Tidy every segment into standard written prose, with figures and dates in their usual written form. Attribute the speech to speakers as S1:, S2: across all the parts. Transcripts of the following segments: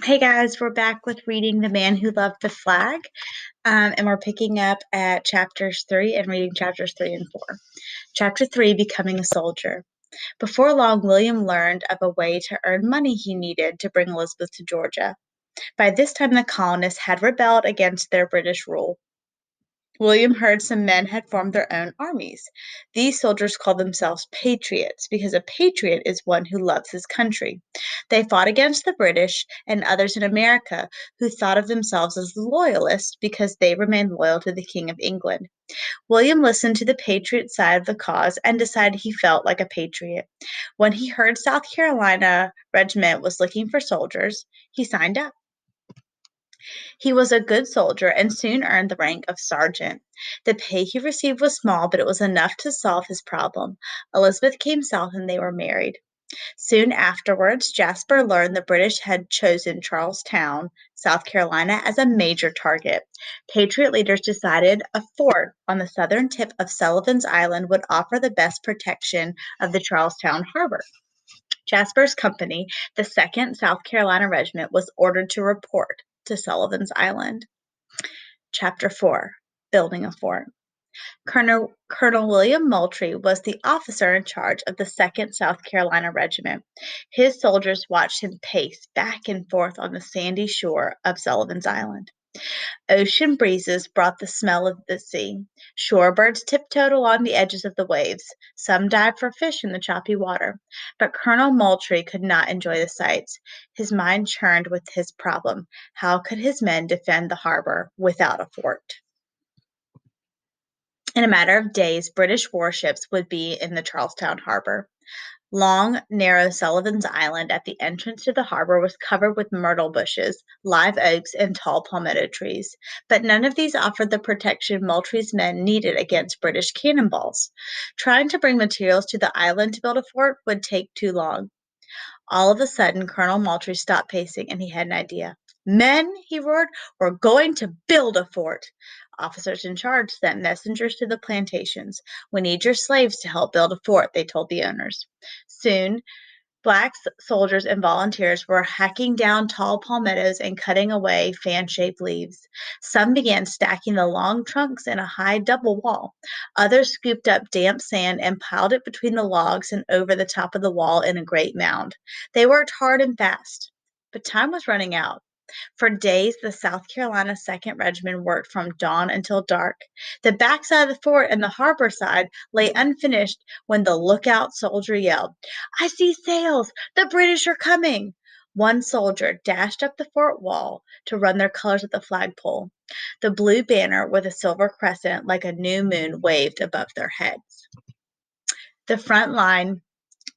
S1: Hey guys, we're back with reading The Man Who Loved the Flag, and we're picking up at chapters 3 and reading chapters 3 and 4. Chapter 3, Becoming a Soldier. Before long, William learned of a way to earn money he needed to bring Elizabeth to Georgia. By this time, the colonists had rebelled against their British rule. William heard some men had formed their own armies. These soldiers called themselves patriots because a patriot is one who loves his country. They fought against the British and others in America who thought of themselves as loyalists because they remained loyal to the King of England. William listened to the patriot side of the cause and decided he felt like a patriot. When he heard South Carolina regiment was looking for soldiers, he signed up. He was a good soldier and soon earned the rank of sergeant. The pay he received was small, but it was enough to solve his problem. Elizabeth came south and they were married. Soon afterwards, Jasper learned the British had chosen Charlestown, South Carolina, as a major target. Patriot leaders decided a fort on the southern tip of Sullivan's Island would offer the best protection of the Charlestown harbor. Jasper's company, the 2nd South Carolina Regiment, was ordered to report to Sullivan's Island. Chapter 4, Building a Fort. Colonel William Moultrie was the officer in charge of the 2nd South Carolina Regiment. His soldiers watched him pace back and forth on the sandy shore of Sullivan's Island. Ocean breezes brought the smell of the sea. Shorebirds tiptoed along the edges of the waves. Some dived for fish in the choppy water. But Colonel Moultrie could not enjoy the sights. His mind churned with his problem. How could his men defend the harbor without a fort? In a matter of days, British warships would be in the Charlestown harbor. Long, narrow Sullivan's Island at the entrance to the harbor was covered with myrtle bushes, live oaks, and tall palmetto trees, but none of these offered the protection Moultrie's men needed against British cannonballs. Trying to bring materials to the island to build a fort would take too long. All of a sudden, Colonel Moultrie stopped pacing and he had an idea. Men, he roared, we're going to build a fort. Officers in charge sent messengers to the plantations. We need your slaves to help build a fort, they told the owners. Soon, black soldiers and volunteers were hacking down tall palmettos and cutting away fan-shaped leaves. Some began stacking the long trunks in a high double wall. Others scooped up damp sand and piled it between the logs and over the top of the wall in a great mound. They worked hard and fast, but time was running out. For days, the South Carolina 2nd Regiment worked from dawn until dark. The backside of the fort and the harbor side lay unfinished when the lookout soldier yelled, I see sails! The British are coming! One soldier dashed up the fort wall to run their colors at the flagpole. The blue banner with a silver crescent like a new moon waved above their heads. The front line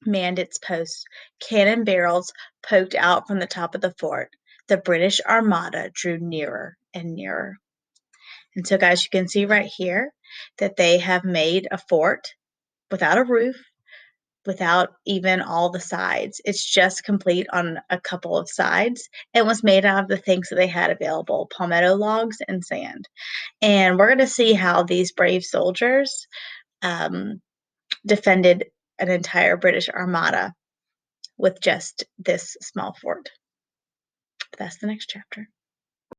S1: manned its posts. Cannon barrels poked out from the top of the fort. The British Armada drew nearer and nearer. And so, guys, you can see right here that they have made a fort without a roof, without even all the sides. It's just complete on a couple of sides. It was made out of the things that they had available, palmetto logs and sand. And we're going to see how these brave soldiers defended an entire British Armada with just this small fort. But that's the next chapter.